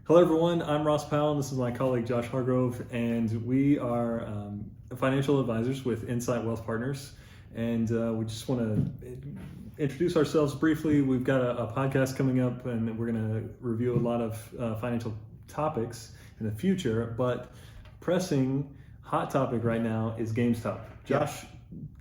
Hello, everyone. I'm Ross Powell, and this is my colleague Josh Hargrove, and we are financial advisors with Insight Wealth Partners. And we just want to introduce ourselves briefly. We've got a podcast coming up, and we're going to review a lot of financial topics in the future. But pressing hot topic right now is Gamestop. Josh,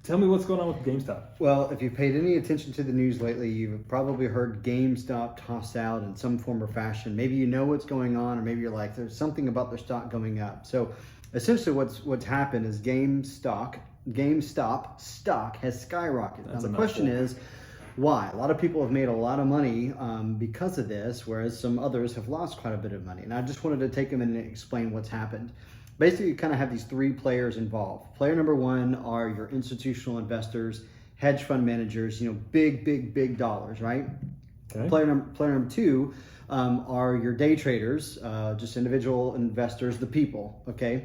tell me what's going on with Gamestop. Well, if you've paid any attention to the news lately, you've probably heard GameStop tossed out in some form or fashion. Maybe you know what's going on, or maybe you're like, there's something about their stock going up. So essentially what's happened is GameStop stock has skyrocketed. Now the question is, why? A lot of people have made a lot of money because of this, whereas some others have lost quite a bit of money. And I just wanted to take a minute and explain what's happened. Basically, you kind of have these three players involved. Player number one are your institutional investors, hedge fund managers, big dollars, right? Okay. Player number two are your day traders, just individual investors, the people, okay?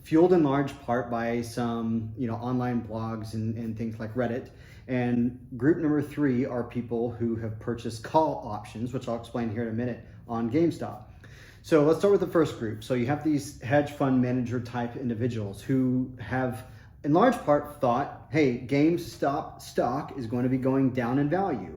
Fueled in large part by some, online blogs and things like Reddit. And group number three are people who have purchased call options, which I'll explain here in a minute, on GameStop. So let's start with the first group. So you have these hedge fund manager type individuals who have in large part thought, hey, GameStop stock is going to be going down in value.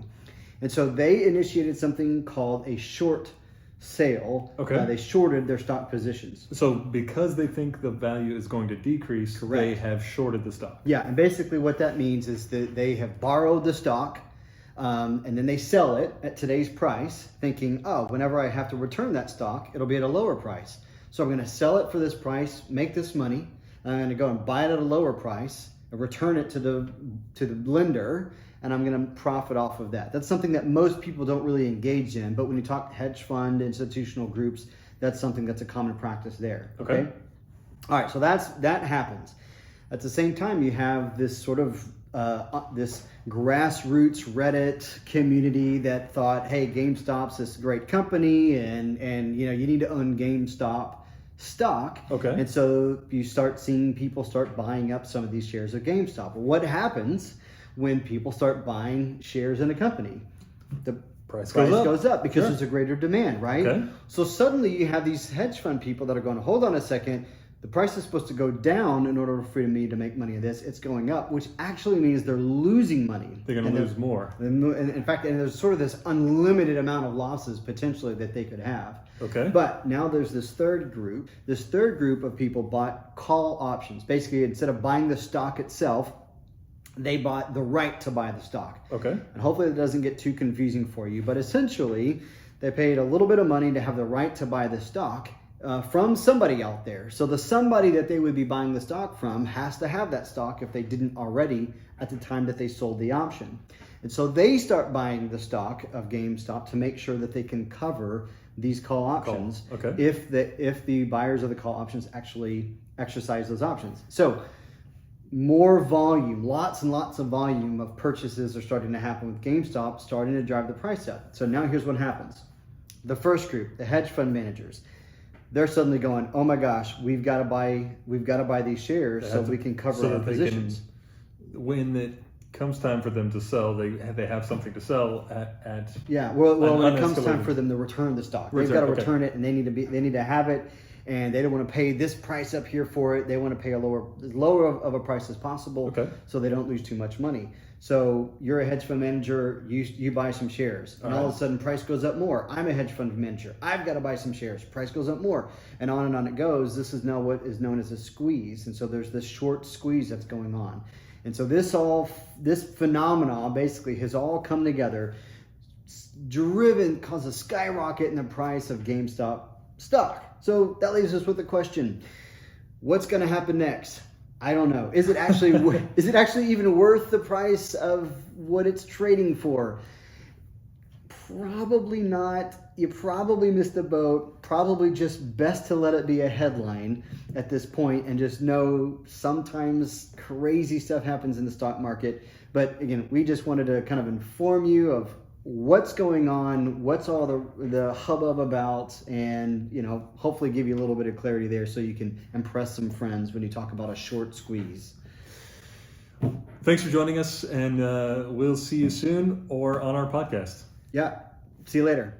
And so they initiated something called a short sale. Okay. They shorted their stock positions. So because they think the value is going to decrease, correct, they have shorted the stock. Yeah, and basically what that means is that they have borrowed the stock, and then they sell it at today's price, thinking, oh, whenever I have to return that stock, it'll be at a lower price. So I'm going to sell it for this price, make this money, and I'm going to go and buy it at a lower price, and return it to the lender, and I'm going to profit off of that. That's something that most people don't really engage in, but when you talk hedge fund, institutional groups, that's something that's a common practice there. Okay. All right, so that happens. At the same time, you have this sort of this grassroots Reddit community that thought, hey, GameStop's this great company, and you need to own GameStop stock. Okay. And so you start seeing people start buying up some of these shares of GameStop. What happens when people start buying shares in a company? The price goes up because there's a greater demand, right? Okay. So suddenly you have these hedge fund people that are going, hold on a second, the price is supposed to go down in order for me to make money in this. It's going up, which actually means they're losing money. They're going to lose more. In fact, and there's sort of this unlimited amount of losses potentially that they could have. Okay. But now there's this third group. This third group of people bought call options. Basically, instead of buying the stock itself, they bought the right to buy the stock. Okay. And hopefully it doesn't get too confusing for you. But essentially, they paid a little bit of money to have the right to buy the stock from somebody out there. So the somebody that they would be buying the stock from has to have that stock if they didn't already at the time that they sold the option. And so they start buying the stock of GameStop to make sure that they can cover these call options if the buyers of the call options actually exercise those options. So more volume, lots and lots of volume of purchases are starting to happen with GameStop, starting to drive the price up. So now here's what happens. The first group, the hedge fund managers, they're suddenly going, oh my gosh, we've got to buy these shares so we can cover our positions. When it comes time for them to sell, they have something to sell at when it comes time for them to return the stock, they've got to return it, and they need to have it, and they don't want to pay this price up here for it. They want to pay as lower of a price as possible, so they don't lose too much money. So you're a hedge fund manager, you buy some shares, and all of a sudden price goes up more. I'm a hedge fund manager, I've got to buy some shares, price goes up more, and on it goes. This is now what is known as a squeeze, and so there's this short squeeze that's going on. And so this phenomenon basically has all come together, caused a skyrocket in the price of GameStop stock. So that leaves us with the question, what's going to happen next? I don't know. Is it actually even worth the price of what it's trading for? Probably not. You probably missed the boat. Probably just best to let it be a headline at this point and just know sometimes crazy stuff happens in the stock market. But again, we just wanted to kind of inform you of what's going on, what's all the hubbub about, and hopefully give you a little bit of clarity there so you can impress some friends when you talk about a short squeeze. Thanks for joining us, and we'll see you soon or on our podcast. Yeah, see you later.